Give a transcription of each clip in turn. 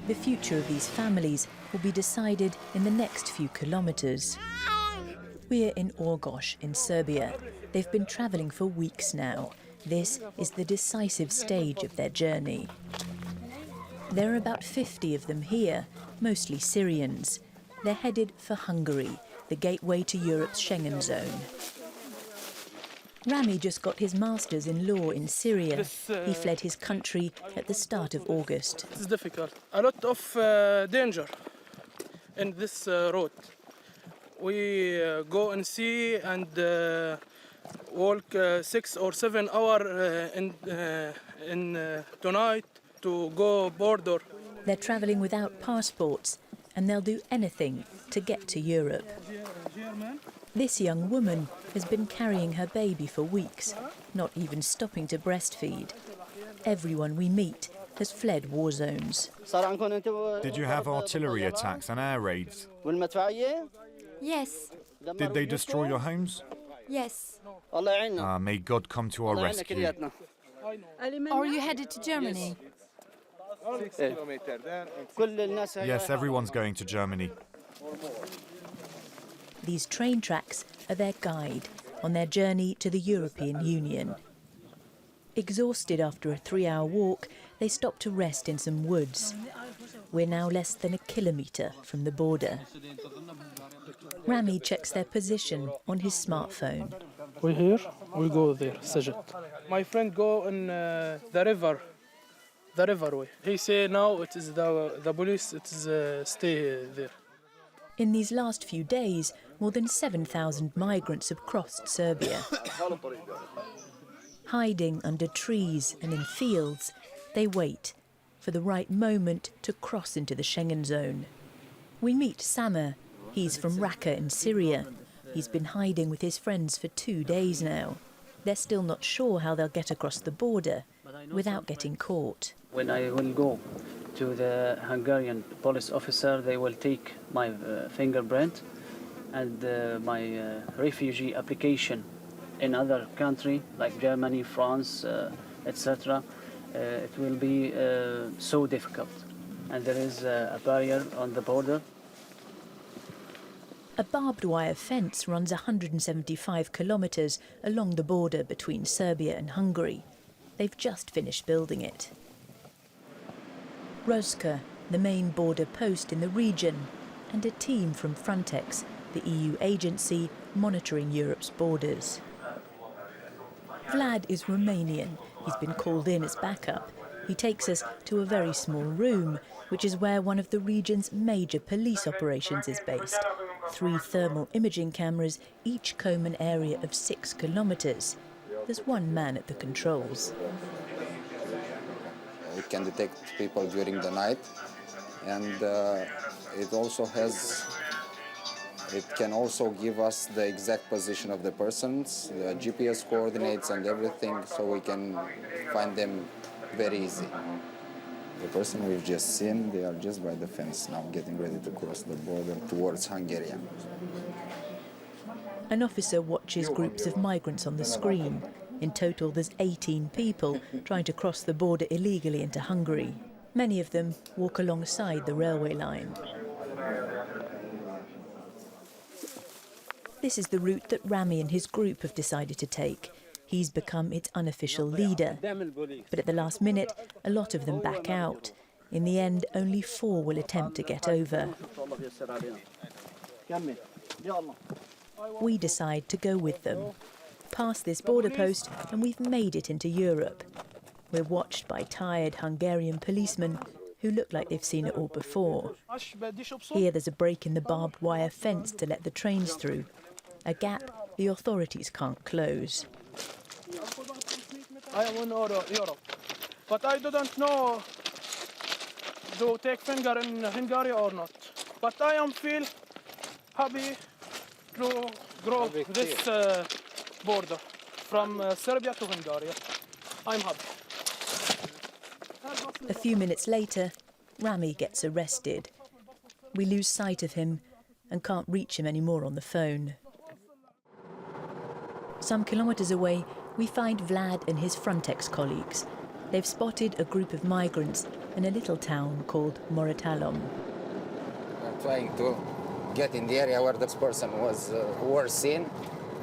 The future of these families will be decided in the next few kilometres. We're in Orgosh in Serbia. They've been travelling for weeks now. This is the decisive stage of their journey. There are about 50 of them here, mostly Syrians. They're headed for Hungary, the gateway to Europe's Schengen zone. Rami just got his master's in law in Syria. He fled his country at the start of August. It's difficult. A lot of danger in this road. We go and see and walk 6 or 7 hours in tonight to go border. They're travelling without passports, and they'll do anything to get to Europe. This young woman has been carrying her baby for weeks, not even stopping to breastfeed. Everyone we meet has fled war zones. Did you have artillery attacks and air raids? Yes. Did they destroy your homes? Yes. May God come to our rescue. Are you headed to Germany? Yes, everyone's going to Germany. These train tracks are their guide on their journey to the European Union. Exhausted after a 3-hour walk, they stop to rest in some woods. We're now less than a kilometre from the border. Rami checks their position on his smartphone. We're here, we go there, Sajid. My friend go in the river way. He say now it is the police, it is stay there. In these last few days, more than 7,000 migrants have crossed Serbia. Hiding under trees and in fields, they wait for the right moment to cross into the Schengen zone. We meet Samer. He's from Raqqa in Syria. He's been hiding with his friends for 2 days now. They're still not sure how they'll get across the border without getting caught. When I will go to the Hungarian police officer, they will take my fingerprint and my refugee application in other country like Germany, France, etc. It will be so difficult, and there is a barrier on the border. A barbed wire fence runs 175 kilometres along the border between Serbia and Hungary. They've just finished building it. Roska, the main border post in the region, and a team from Frontex, the EU agency monitoring Europe's borders. Vlad is Romanian. He's been called in as backup. He takes us to a very small room, which is where one of the region's major police operations is based. 3 thermal imaging cameras each comb an area of 6 kilometres. There's one man at the controls. It can detect people during the night, and it can also give us the exact position of the persons, the GPS coordinates and everything, so we can find them very easy. The person we've just seen, they are just by the fence now, getting ready to cross the border towards Hungarian. An officer watches groups of migrants on the screen. In total, there's 18 people trying to cross the border illegally into Hungary. Many of them walk alongside the railway line. This is the route that Rami and his group have decided to take. He's become its unofficial leader. But at the last minute, a lot of them back out. In the end, only 4 will attempt to get over. We decide to go with them. Past this border post, and we've made it into Europe. We're watched by tired Hungarian policemen who look like they've seen it all before. Here there's a break in the barbed wire fence to let the trains through. A gap the authorities can't close. I am in Europe, but I don't know to take finger in Hungary or not. But I am feel happy to grow this border from Serbia to Hungary. I'm happy. A few minutes later, Rami gets arrested. We lose sight of him and can't reach him anymore on the phone. Some kilometres away, we find Vlad and his Frontex colleagues. They've spotted a group of migrants in a little town called Moratalom. We're trying to get in the area where this person was seen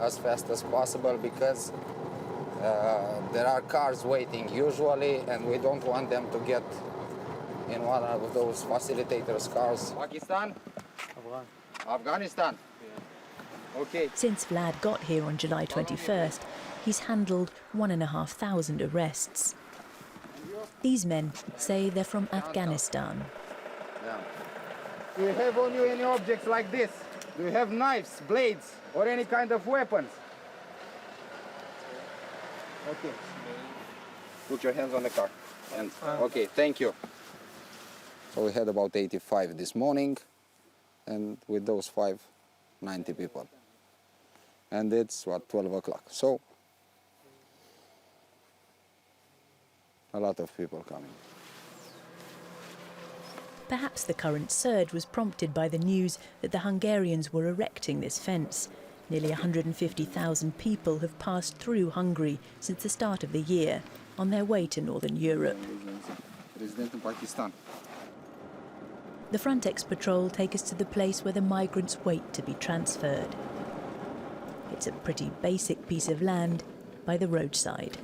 as fast as possible because there are cars waiting usually, and we don't want them to get in one of those facilitators' cars. Pakistan? Afghanistan? Okay. Since Vlad got here on July 21st, he's handled 1,500 arrests. These men say they're from Afghanistan. Yeah. Do you have on you any objects like this? Do you have knives, blades, or any kind of weapons? Okay. Put your hands on the car. And okay, thank you. So we had about 85 this morning, and with those 5, 90 people. And it's, 12 o'clock. So, a lot of people coming. Perhaps the current surge was prompted by the news that the Hungarians were erecting this fence. Nearly 150,000 people have passed through Hungary since the start of the year on their way to Northern Europe. The Frontex patrol take us to the place where the migrants wait to be transferred. It's a pretty basic piece of land by the roadside.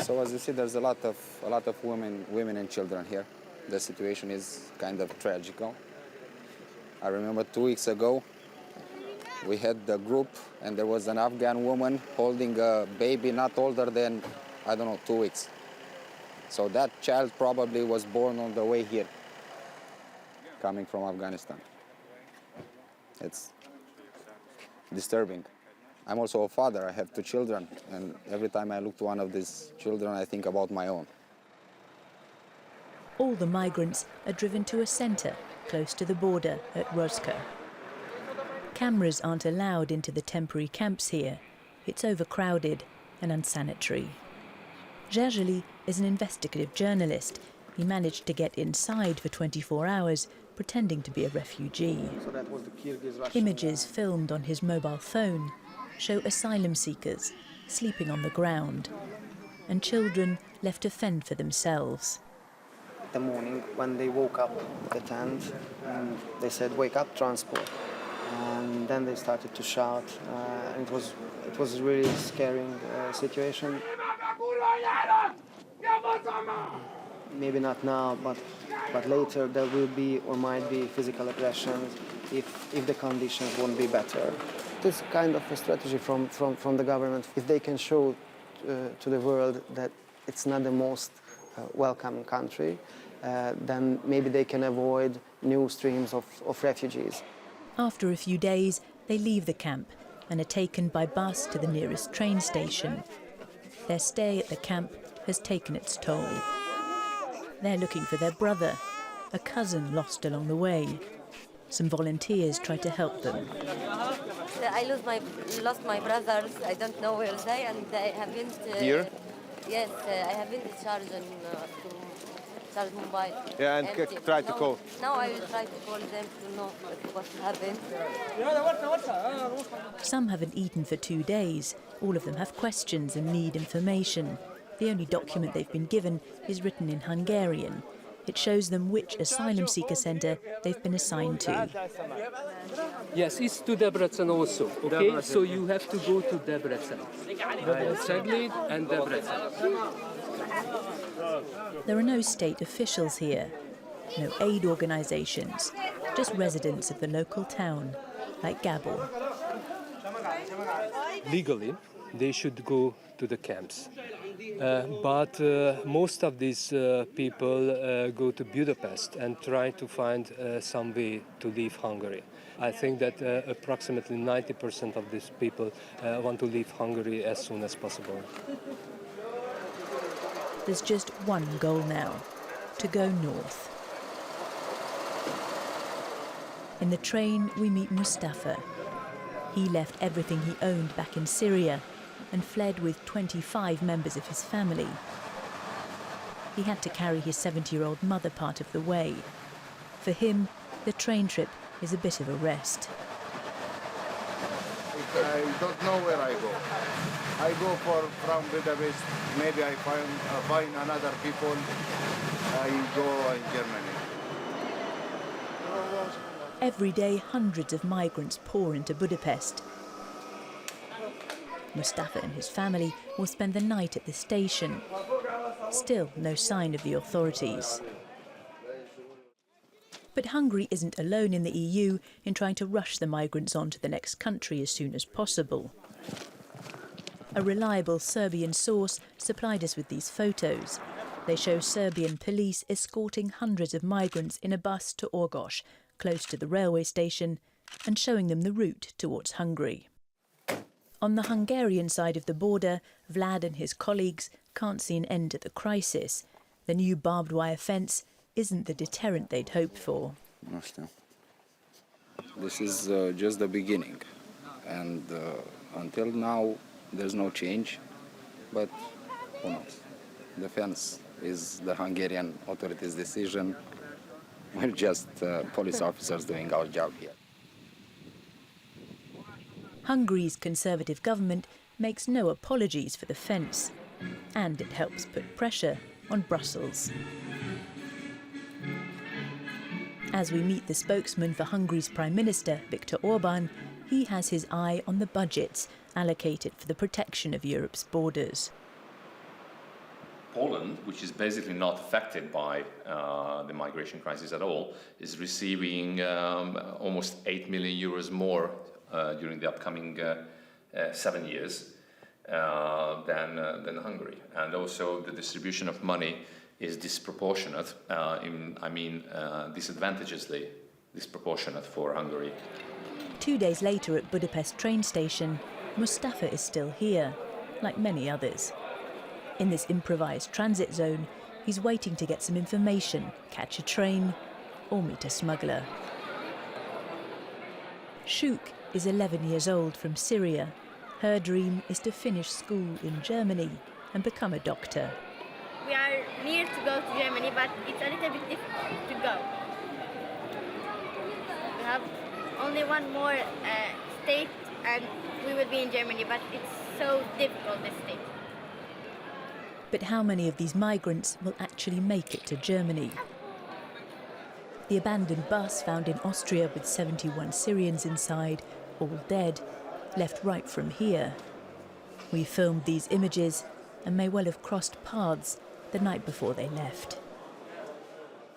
So as you see, there's a lot of women and children here. The situation is kind of tragical. I remember 2 weeks ago, we had the group, and there was an Afghan woman holding a baby not older than, 2 weeks. So that child probably was born on the way here, coming from Afghanistan. It's disturbing. I'm also a father. I have 2 children, and every time I look to one of these children, I think about my own. All the migrants are driven to a centre close to the border at Roska. Cameras aren't allowed into the temporary camps here. It's overcrowded and unsanitary. Gergely is an investigative journalist. He managed to get inside for 24 hours, pretending to be a refugee. Images filmed on his mobile phone show asylum seekers sleeping on the ground and children left to fend for themselves. The morning when they woke up the tent, they said, "Wake up, transport." And then they started to shout. And it was a really scary situation. Maybe not now, but later there will be or might be physical aggression if the conditions won't be better. It's kind of a strategy from the government. If they can show to the world that it's not the most welcoming country, then maybe they can avoid new streams of refugees. After a few days, they leave the camp and are taken by bus to the nearest train station. Their stay at the camp has taken its toll. They're looking for their brother, a cousin lost along the way. Some volunteers try to help them. I lost my brothers. I don't know where they, and I haven't. Here? Yes, I haven't charged to charge mobile. Yeah, and try to call. Now I will try to call them to know what happened. Some haven't eaten for 2 days. All of them have questions and need information. The only document they've been given is written in Hungarian. It shows them which asylum seeker centre they've been assigned to. Yes, it's to Debrecen also, okay? So you have to go to Debrecen. Cegléd and Debrecen. There are no state officials here, no aid organisations, just residents of the local town, like Gabor. Legally, they should go to the camps. But most of these people go to Budapest and try to find some way to leave Hungary. I think that approximately 90% of these people want to leave Hungary as soon as possible. There's just one goal now, to go north. In the train, we meet Mustafa. He left everything he owned back in Syria and fled with 25 members of his family. He had to carry his 70-year-old mother part of the way. For him, the train trip is a bit of a rest. I don't know where I go. I go from Budapest, maybe I find another people, I go in Germany. Every day, hundreds of migrants pour into Budapest. Mustafa and his family will spend the night at the station. Still no sign of the authorities. But Hungary isn't alone in the EU in trying to rush the migrants on to the next country as soon as possible. A reliable Serbian source supplied us with these photos. They show Serbian police escorting hundreds of migrants in a bus to Orgos, close to the railway station, and showing them the route towards Hungary. On the Hungarian side of the border, Vlad and his colleagues can't see an end to the crisis. The new barbed wire fence isn't the deterrent they'd hoped for. This is just the beginning, and until now there's no change, but who knows? The fence is the Hungarian authorities' decision. We're just police officers doing our job here. Hungary's Conservative government makes no apologies for the fence, and it helps put pressure on Brussels. As we meet the spokesman for Hungary's Prime Minister, Viktor Orbán, he has his eye on the budgets allocated for the protection of Europe's borders. Poland, which is basically not affected by the migration crisis at all, is receiving almost 8 million euros more during the upcoming 7 years than Hungary. And also the distribution of money is disproportionate, disadvantageously disproportionate for Hungary. 2 days later at Budapest train station, Mustafa is still here, like many others. In this improvised transit zone, he's waiting to get some information, catch a train, or meet a smuggler. Shuk is 11 years old from Syria. Her dream is to finish school in Germany and become a doctor. We are near to go to Germany, but it's a little bit difficult to go. We have only one more state and we will be in Germany, but it's so difficult, this state. But how many of these migrants will actually make it to Germany? The abandoned bus found in Austria with 71 Syrians inside, all dead, left right from here. We filmed these images and may well have crossed paths the night before they left.